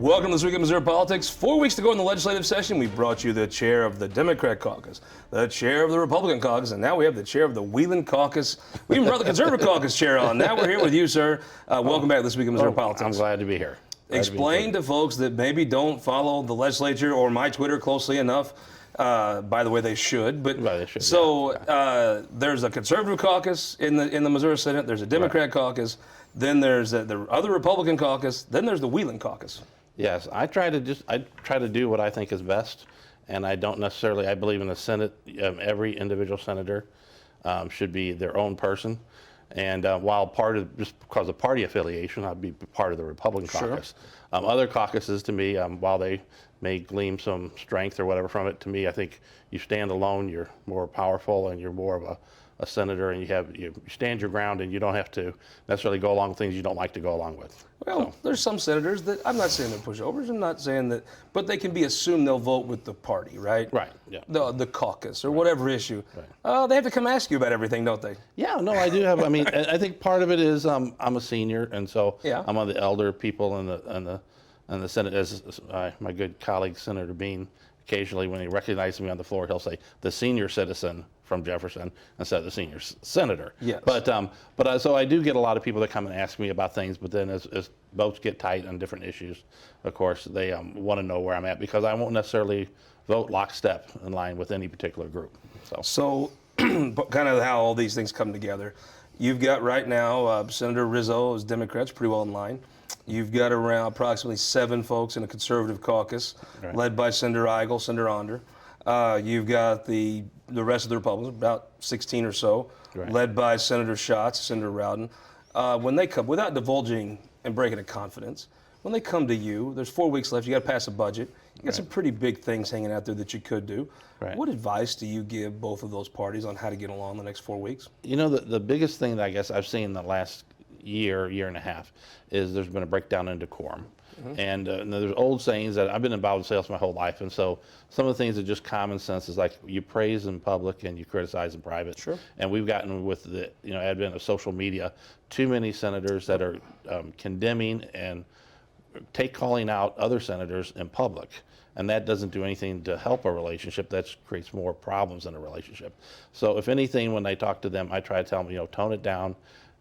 Welcome to This Week in Missouri Politics. 4 weeks to go in the legislative session. We brought you the chair of the Democrat caucus, the chair of the Republican caucus, and now we have the chair of the Wieland caucus. We even brought the Conservative caucus chair on. Now we're here with you, sir. Welcome back to This Week in Missouri Politics. I'm glad to be here. Explain to folks that maybe don't follow the legislature or my Twitter closely enough. By the way, they should. But Well, they should, there's a Conservative caucus in the Missouri Senate. There's a Democrat caucus. Then there's the other Republican caucus. Then there's the Wieland caucus. Yes, I try to do what I think is best, and I don't necessarily. I believe in the Senate. Every individual senator should be their own person, and while just because of party affiliation, I'd be part of the Republican caucus. Other caucuses, to me, while they may glean some strength or whatever from it, to me, I think you stand alone. You're more powerful, and you're more of a senator, and you stand your ground, and you don't have to necessarily go along with things you don't like to go along with. Well, there's some senators that, I'm not saying they're pushovers, I'm not saying that, but they can be assumed they'll vote with the party, right? Right, yeah. The caucus or whatever issue. Right. They have to come ask you about everything, don't they? Yeah, no, I do have, I think part of it is I'm a senior, and so I'm one of the elder people in the Senate, as my good colleague, Senator Bean, occasionally when he recognizes me on the floor, he'll say, the senior citizen from Jefferson instead of the senior senator. Yes. But so I do get a lot of people that come and ask me about things, but then as votes get tight on different issues, of course, they want to know where I'm at, because I won't necessarily vote lockstep in line with any particular group. So kind of how all these things come together. You've got right now Senator Rizzo as Democrats pretty well in line. You've got around approximately 7 folks in a conservative caucus, led by Senator Eigel, Senator Onder. You've got the rest of the Republicans, about 16 or so, led by Senator Schatz, Senator Rowden. When they come, without divulging and breaking a confidence, when they come to you, there's 4 weeks left, you got to pass a budget. You got some pretty big things hanging out there that you could do. What advice do you give both of those parties on how to get along the next 4 weeks? You know, the biggest thing that I guess I've seen in the last year and a half is there's been a breakdown in decorum. And there's old sayings that I've been involved in sales my whole life, and so some of the things are just common sense is like you praise in public and you criticize in private. And we've gotten, with the advent of social media, too many senators that are condemning and calling out other senators in public, and that doesn't do anything to help a relationship. That creates more problems in a relationship. So if anything, when I talk to them, I try to tell them, tone it down,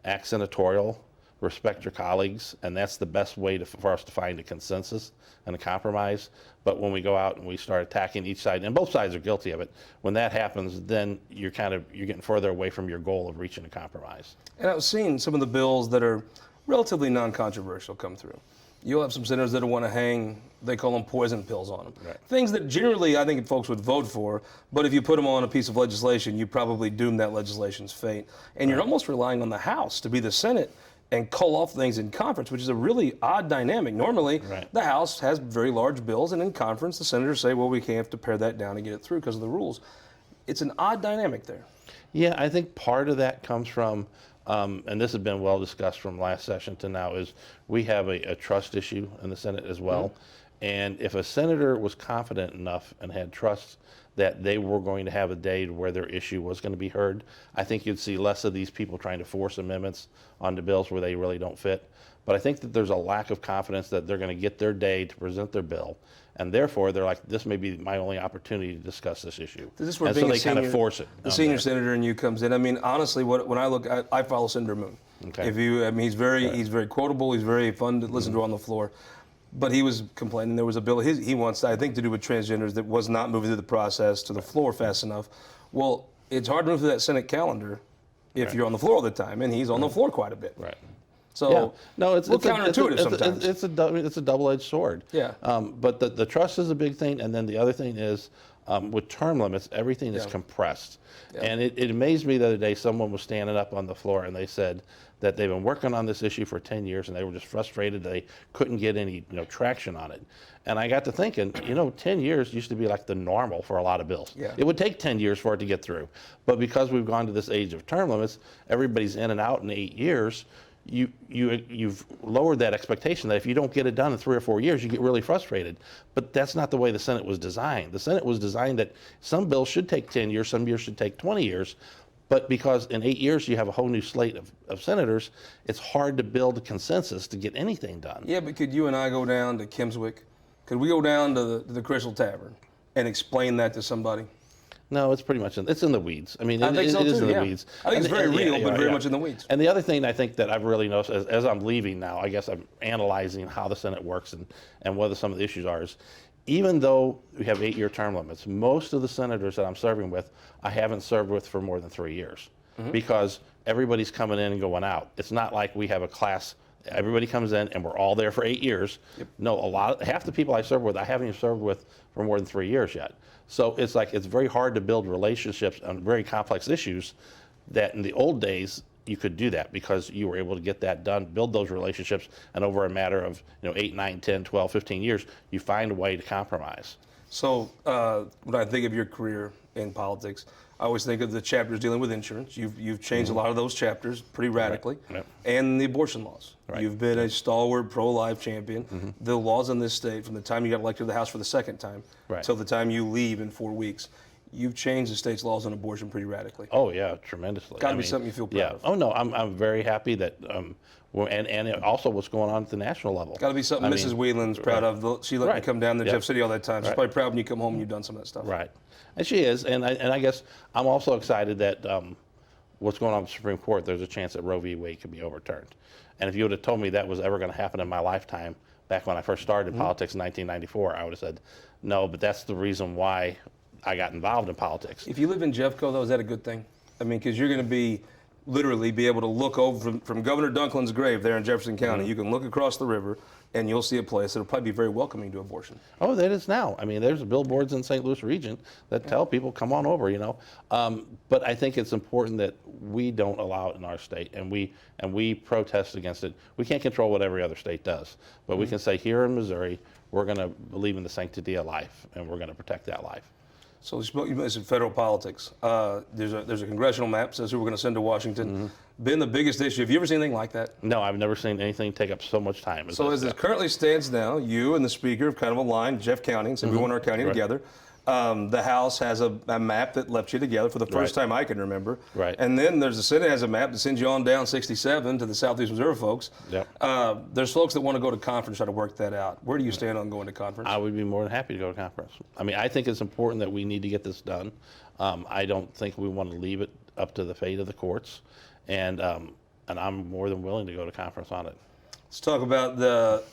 act senatorial, respect your colleagues, and that's the best way for us to find a consensus and a compromise. But when we go out and we start attacking each side, and both sides are guilty of it, when that happens, then you're getting further away from your goal of reaching a compromise. And I've seen some of the bills that are relatively non-controversial come through. You'll have some senators that want to hang, they call them poison pills on them. Things that generally I think folks would vote for, but if you put them on a piece of legislation, you probably doom that legislation's fate. And you're almost relying on the House to be the Senate and call off things in conference, which is a really odd dynamic. Normally, the House has very large bills, and in conference, the senators say, well, we can't have to pare that down and get it through because of the rules. It's an odd dynamic there. Yeah, I think part of that comes from, and this has been well discussed from last session to now, is we have a trust issue in the Senate as well. And if a senator was confident enough and had trust that they were going to have a day where their issue was going to be heard, I think you'd see less of these people trying to force amendments onto bills where they really don't fit. But I think that there's a lack of confidence that they're going to get their day to present their bill, and therefore they're like, this may be my only opportunity to discuss this issue. This is where and so they kind of force it. The senior senator in you comes in. I mean, honestly, when I look, I follow Senator Moon. If you, he's very quotable. He's very fun to listen to on the floor. But he was complaining there was a bill he wants, I think, to do with transgenders that was not moving through the process to the floor fast enough. Well, it's hard to move through that Senate calendar if you're on the floor all the time, and he's on the floor quite a bit. So no, it's counterintuitive sometimes. It's a double-edged sword. But the trust is a big thing, and then the other thing is with term limits, everything is compressed. And it amazed me the other day. Someone was standing up on the floor and they said that they've been working on this issue for 10 years and they were just frustrated they couldn't get any traction on it. And I got to thinking, 10 years used to be like the normal for a lot of bills. It would take 10 years for it to get through. But because we've gone to this age of term limits, everybody's in and out in 8 years. You've lowered that expectation that if you don't get it done in 3 or 4 years, you get really frustrated. But that's not the way the Senate was designed. The Senate was designed that some bills should take 10 years, some years should take 20 years. But because in 8 years you have a whole new slate of senators, it's hard to build a consensus to get anything done. Yeah, but could you and I go down to Kimswick? Could we go down to the Crystal Tavern and explain that to somebody? No, it's pretty much it's in the weeds. I mean, I think so it is too, in the yeah. weeds. I think it's very real, but very yeah. much in the weeds. And the other thing I think that I've really noticed as I'm leaving now, I guess I'm analyzing how the Senate works and whether some of the issues are, is even though we have 8-year term limits, most of the senators that I'm serving with, I haven't served with for more than 3 years because everybody's coming in and going out. It's not like we have a class. Everybody comes in and we're all there for 8 years. Yep. No, half the people I serve with, I haven't even served with for more than 3 years yet. So it's like it's very hard to build relationships on very complex issues that in the old days you could do that because you were able to get that done, build those relationships, and over a matter of 8, 9, 10, 12, 15 years, you find a way to compromise. So when I think of your career in politics, I always think of the chapters dealing with insurance. You've changed a lot of those chapters pretty radically, Right. and the abortion laws. Right. You've been a stalwart pro-life champion. The laws in this state, from the time you got elected to the House for the second time Right. till the time you leave in 4 weeks, you've changed the state's laws on abortion pretty radically. Oh yeah, tremendously. Got to be something you feel proud of. Oh no, I'm very happy that and also what's going on at the national level. Got to be something Mrs. Wieland's proud of. She let me come down to Yep. Jeff City all that time. She's Right. probably proud when you come home and you've done some of that stuff. Right, and she is, and I guess I'm also excited that what's going on with the Supreme Court. There's a chance that Roe v. Wade could be overturned, and if you would have told me that was ever going to happen in my lifetime, back when I first started in politics in 1994, I would have said no. But that's the reason why I got involved in politics. If you live in Jeffco, though, is that a good thing? I mean, because you're going to literally be able to look over from Governor Dunklin's grave there in Jefferson County. You can look across the river, and you'll see a place that'll probably be very welcoming to abortion. Oh, that is now. I mean, there's billboards in St. Louis region that tell people, come on over, But I think it's important that we don't allow it in our state, and we protest against it. We can't control what every other state does, but we can say here in Missouri, we're going to believe in the sanctity of life, and we're going to protect that life. So you mentioned federal politics. There's a congressional map says who we're going to send to Washington. Been the biggest issue. Have you ever seen anything like that? No, I've never seen anything take up so much time. So as it currently stands now, you and the speaker have kind of aligned Jeff County and said we want our county together. The House has a map that left you together for the first time I can remember. Right. And then there's the Senate has a map that sends you on down 67 to the Southeast Missouri folks. Yep. There's folks that want to go to conference, try to work that out. Where do you stand on going to conference? I would be more than happy to go to conference. I mean, I think it's important that we need to get this done. I don't think we want to leave it up to the fate of the courts, and I'm more than willing to go to conference on it. Let's talk about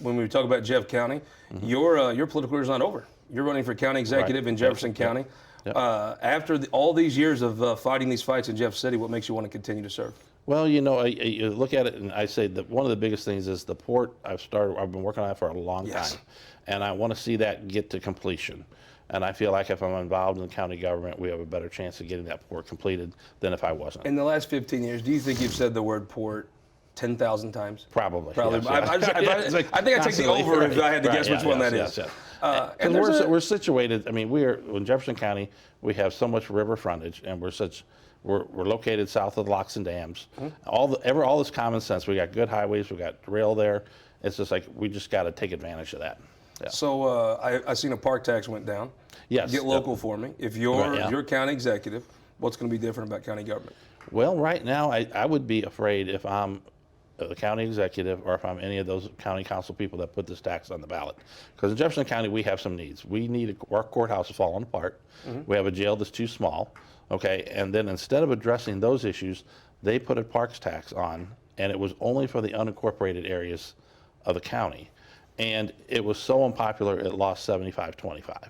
when we talk about Jeff County. Your political career is not over. You're running for county executive in Jefferson County. Yep. After all these years of fighting these fights in Jeff City, what makes you want to continue to serve? Well, you look at it, and I say that one of the biggest things is the port. I've been working on it for a long time, and I want to see that get to completion. And I feel like if I'm involved in the county government, we have a better chance of getting that port completed than if I wasn't. In the last 15 years, do you think you've said the word port 10,000 times? Probably. Yes. I think I'd take the over if I had to guess which one that is. And we're situated. I mean, we're in Jefferson County. We have so much river frontage, and we're located south of the locks and dams. All this common sense. We got good highways. We got rail there. It's just like we just got to take advantage of that. Yeah. So I seen a park tax went down. Yes. Get local for me. If you're county executive, what's going to be different about county government? Well, right now I would be afraid if I'm the county executive or if I'm any of those county council people that put this tax on the ballot. Because in Jefferson County, we have some needs. We need our courthouse is falling apart. We have a jail that's too small. Okay, and then instead of addressing those issues, they put a parks tax on, and it was only for the unincorporated areas of the county. And it was so unpopular, it lost 75-25.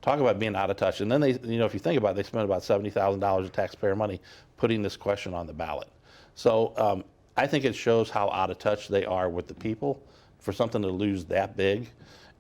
Talk about being out of touch. And then they, if you think about it, they spent about $70,000 of taxpayer money putting this question on the ballot. So I think it shows how out of touch they are with the people for something to lose that big.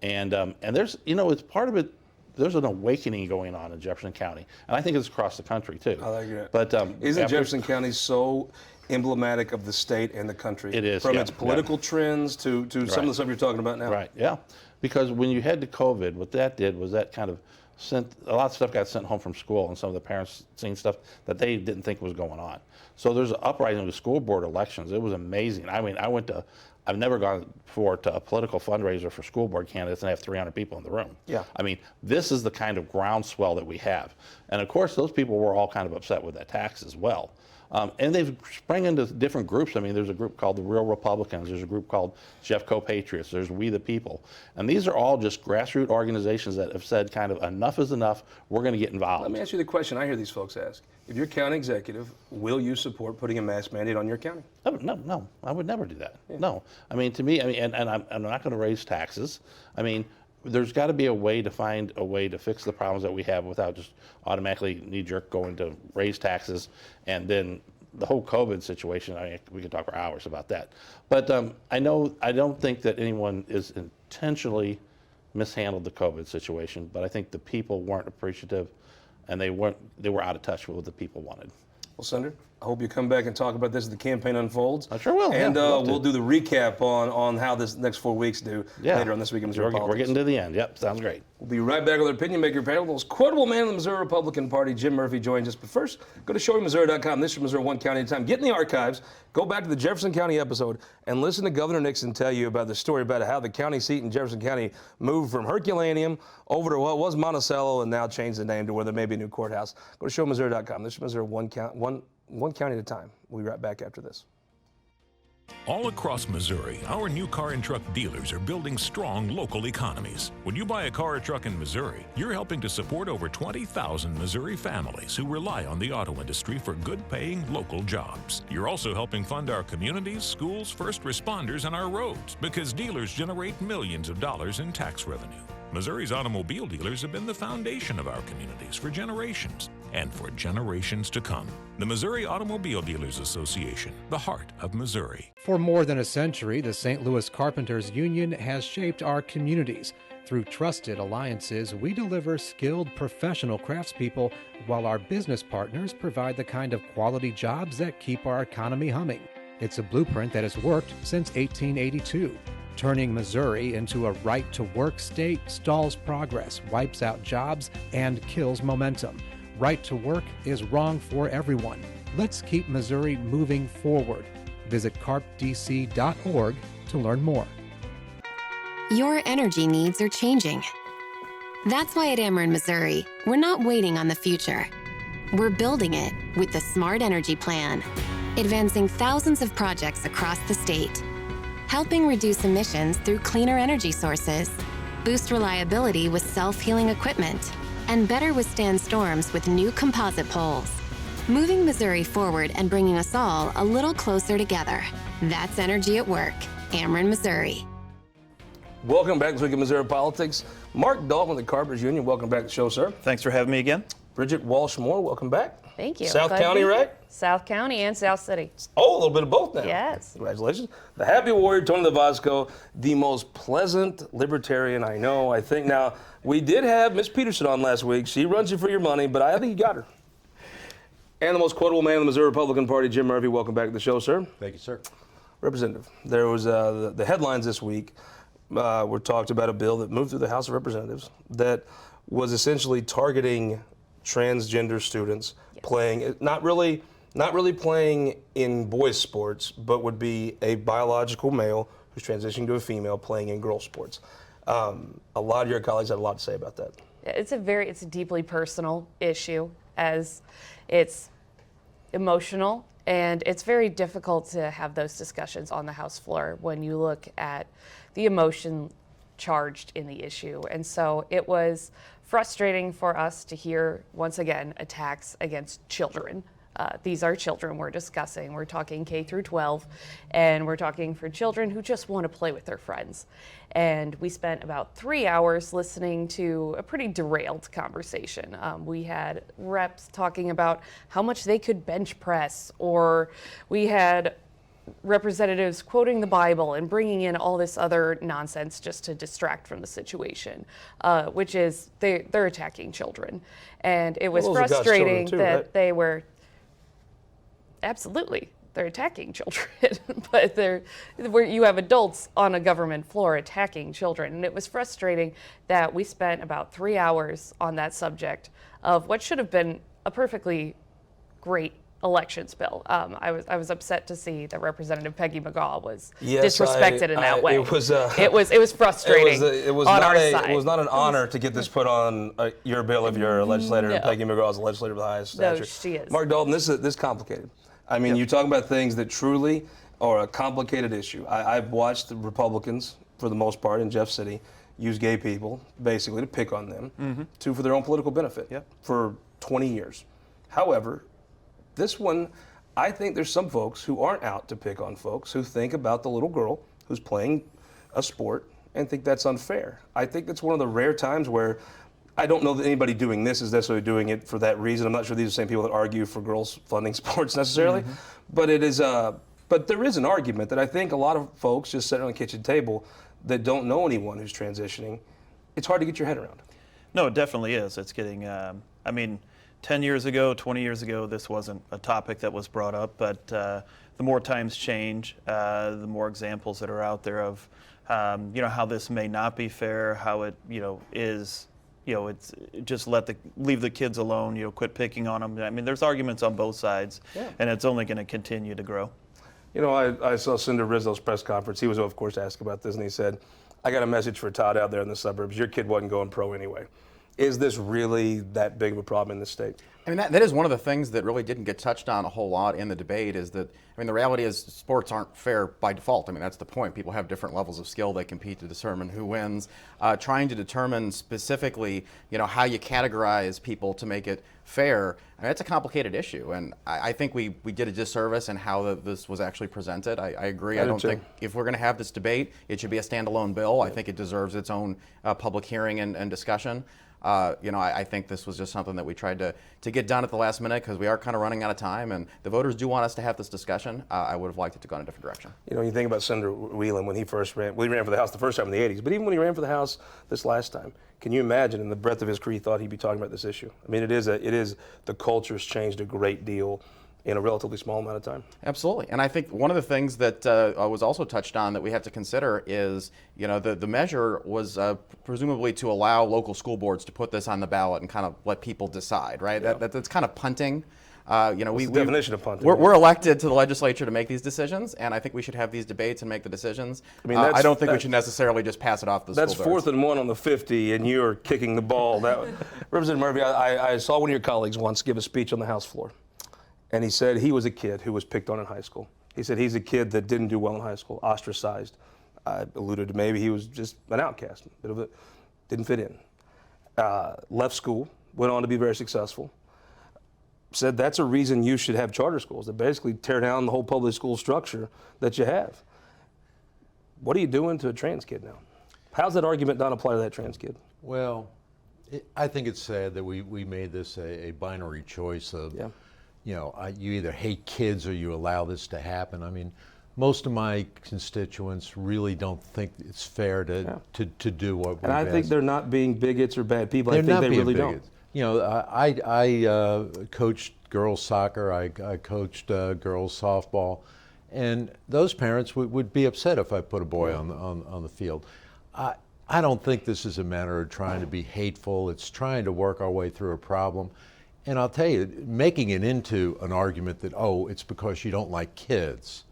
And there's, it's part of it. There's an awakening going on in Jefferson County, and I think it's across the country too. I like that. But isn't Jefferson County so emblematic of the state and the country? It is, from its political trends to some of the stuff you're talking about now. Right. Yeah. Because when you had to COVID, what that did was that kind of sent a lot of stuff got sent home from school, and some of the parents seen stuff that they didn't think was going on. So there's an uprising with school board elections. It was amazing. I mean, I went to I've never gone before to a political fundraiser for school board candidates and have 300 people in the room. Yeah. I mean, this is the kind of groundswell that we have. And of course, those people were all kind of upset with that tax as well. And they've sprung into different groups. I mean, there's a group called the Real Republicans. There's a group called Jeffco Patriots. There's We the People. And these are all just grassroots organizations that have said kind of enough is enough. We're going to get involved. Let me ask you the question I hear these folks ask. If you're county executive, will you support putting a mask mandate on your county? No, I would never do that. Yeah. No, I mean, to me, and I'm not going to raise taxes. I mean, there's got to be a way to find a way to fix the problems that we have without just automatically knee-jerk going to raise taxes. And then the whole COVID situation, we could talk for hours about that. But I don't think that anyone is intentionally mishandled the COVID situation, but I think the people weren't appreciative, and they were out of touch with what the people wanted. Well, Senator, I hope you come back and talk about this as the campaign unfolds. I sure will. And we'll do the recap on how this next 4 weeks do later on This Week in Missouri Politics. We're getting to the end. Yep, sounds great. We'll be right back with our Opinion Maker panel. The most quotable man in the Missouri Republican Party, Jim Murphy, joins us. But first, go to showmemissouri.com. This is Missouri one county at a time. Get in the archives, go back to the Jefferson County episode, and listen to Governor Nixon tell you about the story about how the county seat in Jefferson County moved from Herculaneum over to what was Monticello and now changed the name to where there may be a new courthouse. Go to showmemissouri.com. This is Missouri one county at a time. We'll be right back after this. All across Missouri, our new car and truck dealers are building strong local economies. When you buy a car or truck in Missouri, you're helping to support over 20,000 Missouri families who rely on the auto industry for good-paying local jobs. You're also helping fund our communities, schools, first responders, and our roads, because dealers generate millions of dollars in tax revenue. Missouri's automobile dealers have been the foundation of our communities for generations and for generations to come. The Missouri Automobile Dealers Association, the heart of Missouri. For more than a century, the St. Louis Carpenters Union has shaped our communities. Through trusted alliances, we deliver skilled professional craftspeople while our business partners provide the kind of quality jobs that keep our economy humming. It's a blueprint that has worked since 1882. Turning Missouri into a right-to-work state stalls progress, wipes out jobs, and kills momentum. Right to work is wrong for everyone. Let's keep Missouri moving forward. Visit carpdc.org to learn more. Your energy needs are changing. That's why at Ameren, Missouri, we're not waiting on the future. We're building it with the Smart Energy Plan, advancing thousands of projects across the state, helping reduce emissions through cleaner energy sources, boost reliability with self-healing equipment, and better withstand storms with new composite poles. Moving Missouri forward and bringing us all a little closer together. That's energy at work. Ameren, Missouri. Welcome back to This Week in Missouri Politics. Mark Dalton with the Carpenters Union, welcome back to the show, sir. Thanks for having me again. Bridget Walsh Moore, welcome back. Thank you. South Glad to County, be here. right? South County and South City. Oh, a little bit of both now. Yes. Congratulations. The happy warrior, Tony Lovasco, the most pleasant libertarian I know. I think now, we did have Miss Peterson on last week. She runs you for your money, but I think you got her. And the most quotable man in the Missouri Republican Party, Jim Murphy, welcome back to the show, sir. Thank you, sir. Representative, there was the headlines this week were talked about a bill that moved through the House of Representatives that was essentially targeting transgender students playing, not really playing in boys sports, but would be a biological male who's transitioning to a female playing in girls sports. A lot of your colleagues have a lot to say about that. It's a deeply personal issue, as it's emotional, and it's very difficult to have those discussions on the House floor when you look at the emotion charged in the issue. And so it was frustrating for us to hear, once again, attacks against children. These are children we're discussing. We're talking K through 12, and we're talking for children who just want to play with their friends. And we spent about 3 hours listening to a pretty derailed conversation. We had reps talking about how much they could bench press, or we had representatives quoting the Bible and bringing in all this other nonsense just to distract from the situation, which is they're attacking children. And it was frustrating too, that right? they were, absolutely, they're attacking children, but where you have adults on a government floor attacking children. And it was frustrating that we spent about 3 hours on that subject of what should have been a perfectly great elections bill. I was upset to see that Representative Peggy McGaw was Yes, disrespected in that way. It was frustrating. It was on not our a, side. It was not an honor to get this put on your bill if you're a legislator. No. And Peggy McGraw is a legislator of the highest No, stature. she is. Mark Dalton, this is complicated. I mean, you talk about things that truly are a complicated issue. I've watched the Republicans, for the most part, in Jeff City, use gay people basically to pick on them, for their own political benefit for 20 years. However, this one, I think there's some folks who aren't out to pick on folks who think about the little girl who's playing a sport and think that's unfair. I think that's one of the rare times where I don't know that anybody doing this is necessarily doing it for that reason. I'm not sure these are the same people that argue for girls funding sports necessarily, but it is. But there is an argument that I think a lot of folks just sitting on the kitchen table that don't know anyone who's transitioning, it's hard to get your head around. No, it definitely is. It's getting, 10 years ago, 20 years ago, this wasn't a topic that was brought up, but the more times change, the more examples that are out there of, how this may not be fair, how it, is, it's just leave the kids alone, quit picking on them. I mean, there's arguments on both sides, and it's only going to continue to grow. I saw Senator Rizzo's press conference. He was, of course, asked about this, and he said, I got a message for Todd out there in the suburbs. Your kid wasn't going pro anyway. Is this really that big of a problem in this state? I mean, that is one of the things that really didn't get touched on a whole lot in the debate is that, the reality is sports aren't fair by default. I mean, that's the point. People have different levels of skill. They compete to determine who wins. Trying to determine specifically, how you categorize people to make it fair, it's a complicated issue. And I think we did a disservice in how this was actually presented. I agree. I don't think if we're going to have this debate, it should be a standalone bill. I think it deserves its own public hearing and discussion. I think this was just something that we tried to get done at the last minute because we are kind of running out of time, and the voters do want us to have this discussion. I would have liked it to go in a different direction. You think about Senator Wieland when he first ran. Well, he ran for the House the first time in the 80s, but even when he ran for the House this last time, can you imagine in the breadth of his career he thought he'd be talking about this issue? I mean, it is the culture's changed a great deal in a relatively small amount of time. Absolutely. And I think one of the things that was also touched on that we have to consider is, the measure was presumably to allow local school boards to put this on the ballot and kind of let people decide, right? Yeah. That's kind of punting. What's the definition of punting? We're elected to the legislature to make these decisions, and I think we should have these debates and make the decisions. I don't think we should necessarily just pass it off to the school boards. That's 4th and 1 on the 50, and you're kicking the ball. Representative Murphy, I saw one of your colleagues once give a speech on the House floor. And he said he was a kid who was picked on in high school. He said he's a kid that didn't do well in high school, ostracized. I alluded to maybe he was just an outcast, didn't fit in. Left school, went on to be very successful. Said that's a reason you should have charter schools that basically tear down the whole public school structure that you have. What are you doing to a trans kid now? How's that argument not apply to that trans kid? Well, I think it's sad that we made this a binary choice of, you either hate kids or you allow this to happen. I mean, most of my constituents really don't think it's fair to do what we've And I think they're not being bigots or bad people. They're I think not they being really bigots. don't. I coached girls soccer, I coached girls softball, and those parents would be upset if I put a boy on the field. I don't think this is a matter of trying to be hateful. It's trying to work our way through a problem. And I'll tell you, making it into an argument that, it's because you don't like kids,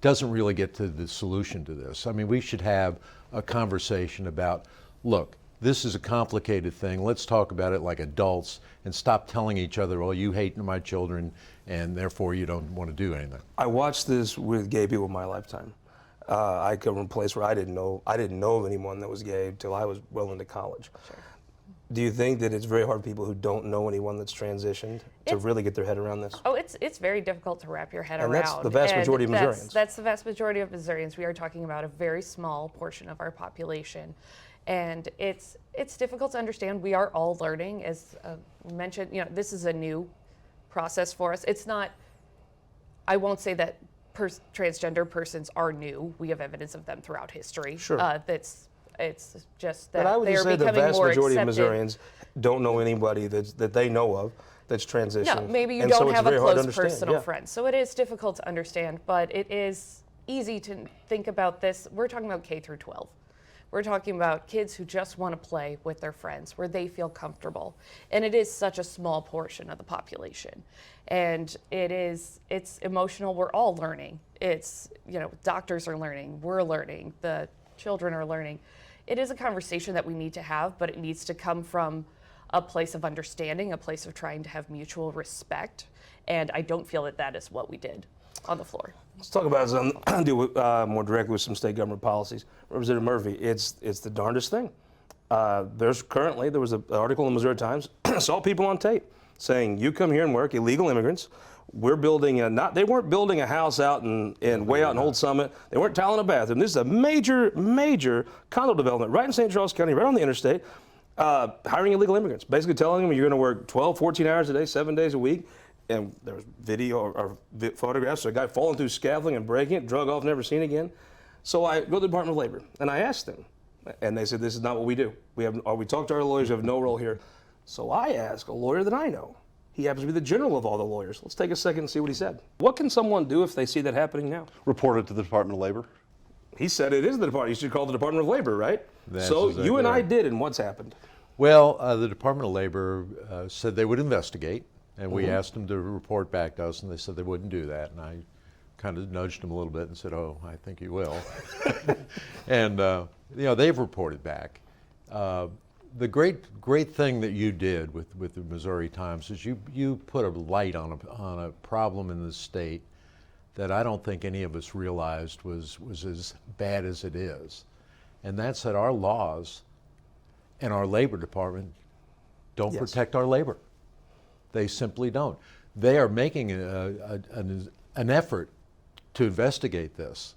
doesn't really get to the solution to this. I mean, we should have a conversation about, look, this is a complicated thing. Let's talk about it like adults and stop telling each other, well, you hate my children and therefore you don't want to do anything. I watched this with gay people in my lifetime. I come from a place where I didn't know of anyone that was gay until I was well into college. Sure. Do you think that it's very hard for people who don't know anyone that's transitioned to really get their head around this? Oh, it's very difficult to wrap your head around. And that's the vast majority of Missourians. That's the vast majority of Missourians. We are talking about a very small portion of our population. And it's difficult to understand. We are all learning, as mentioned. This is a new process for us. It's not. I won't say that transgender persons are new. We have evidence of them throughout history. Sure. It's just that but I would they just are say the becoming vast more majority accepted. of Missourians don't know anybody that they know of that's transitioned. No, maybe you and so don't it's have a very hard to close understand. personal friend. So it is difficult to understand, but it is easy to think about this. We're talking about K through 12. We're talking about kids who just want to play with their friends, where they feel comfortable. And it is such a small portion of the population. And it's emotional. We're all learning. It's, doctors are learning, we're learning, the children are learning. It is a conversation that we need to have, but it needs to come from a place of understanding, a place of trying to have mutual respect. And I don't feel that is what we did on the floor. Let's talk about some, deal with, more directly with some state government policies. Representative Murphy, it's the darndest thing. There was an article in the Missouri Times, saw people on tape saying, you come here and work, illegal immigrants. We're building they weren't building a house out way out in Old Summit. They weren't tiling a bathroom. This is a major condo development right in St. Charles County, right on the interstate, hiring illegal immigrants, basically telling them you're going to work 12, 14 hours a day, 7 days a week. And there was video or photographs of a guy falling through scaffolding and breaking it, drug off, never seen again. So I go to the Department of Labor and I asked them, and they said, this is not what we do. We talked to our lawyers, we have no role here. So I asked a lawyer that I know. He happens to be the general of all the lawyers. Let's take a second and see what he said. What can someone do if they see that happening now? Report it to the Department of Labor. He said it is the department. You should call the Department of Labor, right? That's so exactly you and I right. did, and what's happened? Well, the Department of Labor said they would investigate, and we asked them to report back to us, and they said they wouldn't do that. And I kind of nudged them a little bit and said, oh, I think you will. And, they've reported back. The great thing that you did with the Missouri Times is you put a light on a problem in the state that I don't think any of us realized was as bad as it is. And that's that our laws and our Labor Department don't protect our labor. They simply don't. They are making an effort to investigate this,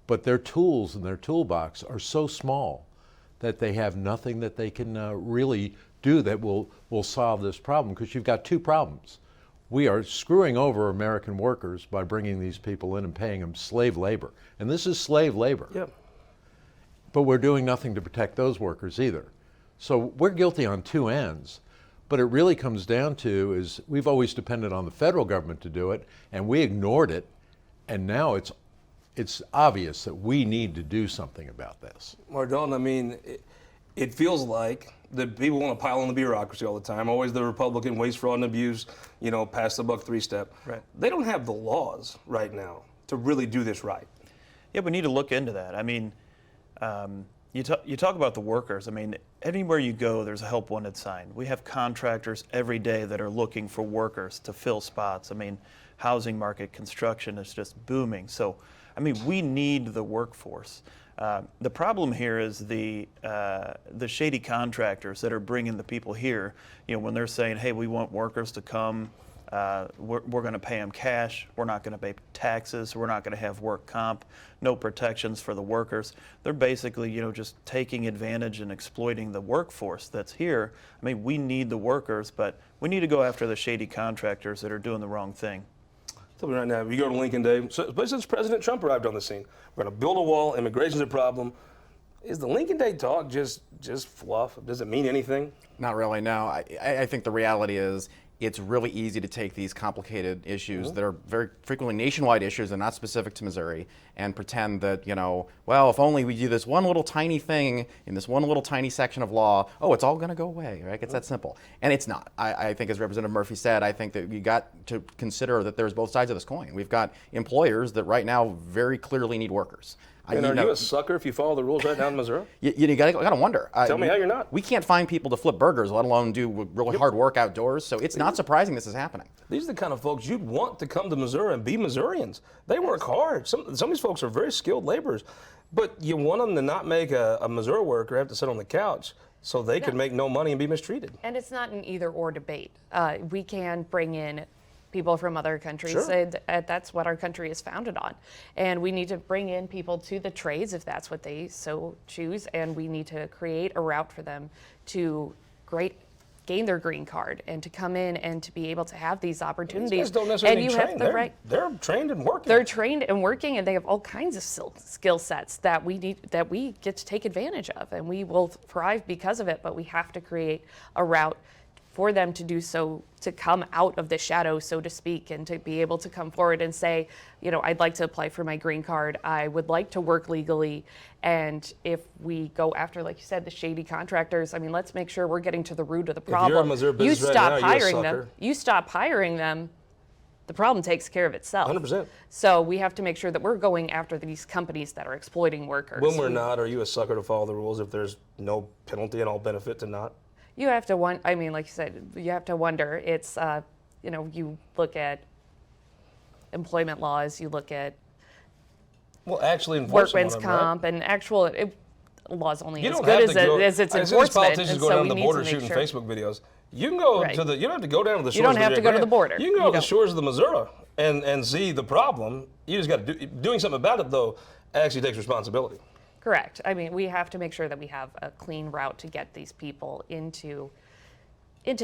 but their tools in their toolbox are so small that they have nothing that they can really do that will solve this problem, because you've got two problems. We are screwing over American workers by bringing these people in and paying them slave labor. And this is slave labor. Yep. But we're doing nothing to protect those workers either. So we're guilty on two ends. But it really comes down to is we've always depended on the federal government to do it, and we ignored it. And now it's obvious that we need to do something about this. Mark Dalton, I mean, it feels like that people want to pile on the bureaucracy all the time. Always the Republican waste, fraud, and abuse, pass the buck three-step. Right. They don't have the laws right now to really do this right. Yeah, we need to look into that. I mean, you talk about the workers. I mean, anywhere you go, there's a help wanted sign. We have contractors every day that are looking for workers to fill spots. I mean, housing market, construction is just booming. So, I mean, we need the workforce. The problem here is the shady contractors that are bringing the people here. When they're saying, "Hey, we want workers to come. We're going to pay them cash. We're not going to pay taxes. We're not going to have work comp. No protections for the workers." They're basically, just taking advantage and exploiting the workforce that's here. I mean, we need the workers, but we need to go after the shady contractors that are doing the wrong thing. Tell me right now, if you go to Lincoln Day, since President Trump arrived on the scene, we're going to build a wall, immigration's a problem. Is the Lincoln Day talk just fluff? Does it mean anything? Not really, no. I think the reality is it's really easy to take these complicated issues that are very frequently nationwide issues and not specific to Missouri and pretend that, well, if only we do this one little tiny thing in this one little tiny section of law, it's all going to go away, right? It's that simple. And it's not. I think, as Representative Murphy said, I think that you got to consider that there's both sides of this coin. We've got employers that right now very clearly need workers. And are you a sucker if you follow the rules right now in Missouri? You gotta wonder. Tell me how you're not. We can't find people to flip burgers, let alone do really hard work outdoors. So it's not surprising this is happening. These are the kind of folks you'd want to come to Missouri and be Missourians. They work hard. Some of these folks are very skilled laborers, but you want them to not make a Missouri worker have to sit on the couch so they can make no money and be mistreated. And it's not an either or debate. We can bring in people from other countries. Sure. That's what our country is founded on. And we need to bring in people to the trades if that's what they so choose. And we need to create a route for them to gain their green card and to come in and to be able to have these opportunities. These guys don't necessarily and you train. have the right. They're trained and working. They're trained and working, and they have all kinds of skill sets that we get to take advantage of, and we will thrive because of it. But we have to create a route for them to do so, to come out of the shadow, so to speak, and to be able to come forward and say, you know, I'd like to apply for my green card. I would like to work legally. And if we go after, like you said, the shady contractors, I mean, let's make sure we're getting to the root of the problem. If you're a Missouri You business right stop now, you're a hiring them. sucker. You stop hiring them, the problem takes care of itself. 100%. So we have to make sure that we're going after these companies that are exploiting workers. When we're not, are you a sucker to follow the rules if there's no penalty and all benefit to not? You have to I mean, like you said, you have to wonder. It's, you know, you look at employment laws, you look at Well, actually enforcing workman's one of them, right? comp, and actual law's only You as don't good have as, to go, as its I see these enforcement. politicians And go so down we to the need border to make shooting sure. Facebook videos. You can go Right. to the. You don't have to go down to the shores. don't of have to go to the border. You can go You to the don't. shores of the Missouri and see the problem. You just got to doing something about it though. Actually takes responsibility. Correct. I mean, we have to make sure that we have a clean route to get these people into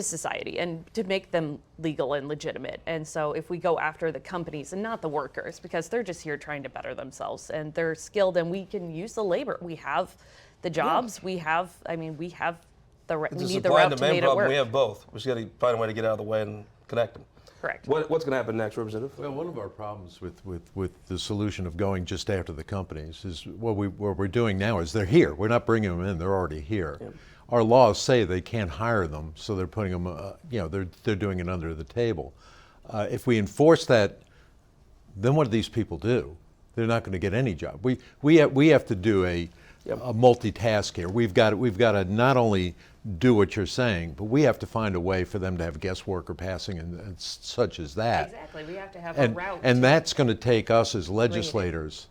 society and to make them legal and legitimate. And so if we go after the companies and not the workers, because they're just here trying to better themselves and they're skilled and we can use the labor. We have the jobs, we have the we It's need a the supply and route to demand make it problem. work. We have both. We just got to find a way to get out of the way and connect them. Correct. What's going to happen next, Representative? Well, one of our problems with the solution of going just after the companies is what we're doing now is they're here. We're not bringing them in; they're already here. Yeah. Our laws say they can't hire them, so they're putting them. They're doing it under the table. If we enforce that, then what do these people do? They're not going to get any job. We have to do a multitask here. We've got to not only do what you're saying, but we have to find a way for them to have guest worker passing and such as that. Exactly. We have to have And a route. and that's going to take us as legislators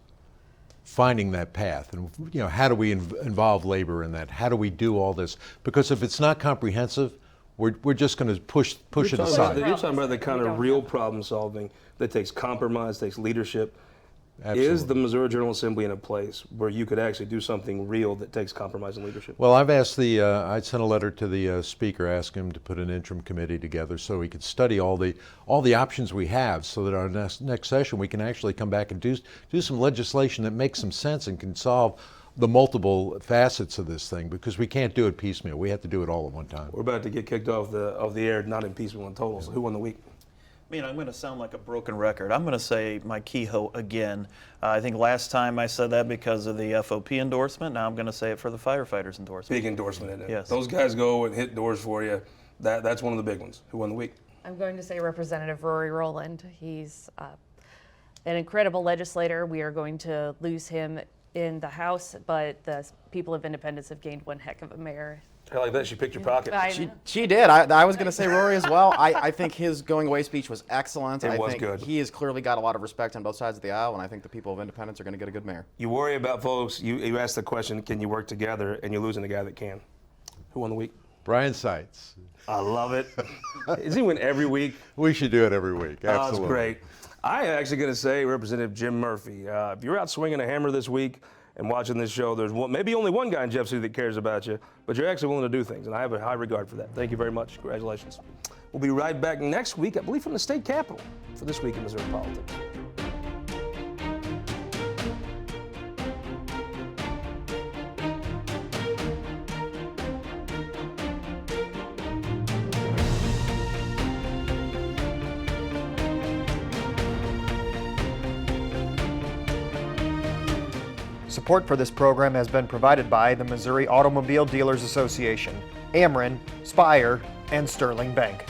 finding that path. And how do we involve labor in that? How do we do all this? Because if it's not comprehensive, we're just going to push it aside. You're talking about the kind We of don't real have. problem solving that takes compromise, takes leadership. Is Absolutely. the Missouri General Assembly in a place where you could actually do something real that takes compromise and leadership? Well, I've asked I sent a letter to the speaker asking him to put an interim committee together so we could study all the options we have, so that our next session we can actually come back and do some legislation that makes some sense and can solve the multiple facets of this thing, because we can't do it piecemeal. We have to do it all at one time. We're about to get kicked off the air, not in piecemeal and total. So who won the week? I mean, I'm going to sound like a broken record. I'm going to say my Kehoe again. I think last time I said that because of the FOP endorsement. Now I'm going to say it for the firefighters endorsement. Big endorsement in it. Yes. Those guys go and hit doors for you. That's one of the big ones. Who won the week? I'm going to say Representative Rory Rowland. He's an incredible legislator. We are going to lose him in the House, but the people of Independence have gained one heck of a mayor. I like that. She picked your pocket. I know. She did. I was going to say Rory as well. I think his going away speech was excellent. It I was think good. he has clearly got a lot of respect on both sides of the aisle, and I think the people of Independence are going to get a good mayor. You worry about folks. You ask the question, can you work together? And you're losing the guy that can. Who won the week? Brian Seitz. I love it. Is he win every week? We should do it every week. Oh, Absolutely. that's great. I am actually going to say Representative Jim Murphy. If you're out swinging a hammer this week and watching this show, there's maybe only one guy in Jeff City that cares about you, but you're actually willing to do things, and I have a high regard for that. Thank you very much. Congratulations. We'll be right back next week, I believe from the state capitol, for This Week in Missouri Politics. Support for this program has been provided by the Missouri Automobile Dealers Association, Ameren, Spire, and Sterling Bank.